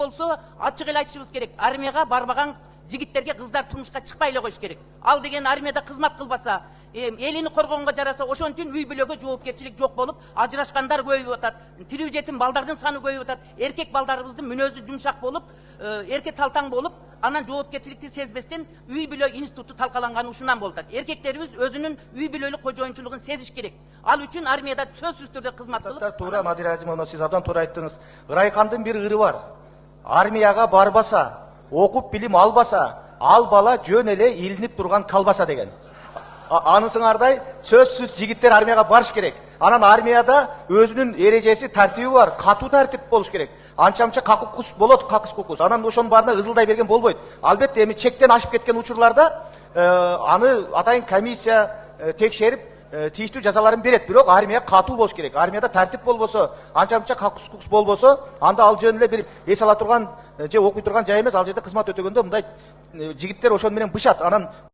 болсо ачык эле айтышыбыз керек. Армияга барбаган жигиттерге кыздар турмушка чыкпай эле коюш керек. Ал деген армияда кызмат кылбаса, элини коргонго жараса, ошон үчүн үй бүлөгө жоопкерчилик жок болуп, ажырашкандар көбөйүп атат. Тирүү жетим балдардын саны көбөйүп атат. Эркек балдарыбыздын мүнөзү жумшак болуп, эрке талтаң болуп, анан жоопкерчиликти сезбестен үй бүлө институту талкаланганы ушундан болуп атат. Эркектерибиз өзүнүн үй бүлөлүк кожоюнчулугун сезиш керек. Ал үчүн армияда сөзсүз түрдө кызмат кылып. Туура, Мадира Азимовна, сиз абдан туура айттыңыз. Ырайкандын бир ыры бар. Армияга барбаса, окуп билим албаса, ал бала жөн эле илинип турган калбаса деген. Анысыңардай сөзсүз жигиттер армияга барыш керек. Анан армияда өзүнүн эрежеси, тартиби бар, катуу тартип болуш керек. Анча-мынча какукус болот, какус кукус. Анан ошонун баарына ызылдай берген болбойт. Албетте эми чектен ашып кеткен учурларда аны атайын комиссия текшерип тийиштүү жазаларын берет. Бирок армия катуу болуш керек. Армияда тартип болбосо, анча-мынча какус кукус болбосо, анда ал жөн эле бир эс ала турган же окуй турган жай эмес. Ал жерде кызмат өтөгөндө мындай жигиттер ошон менен бышат. Анан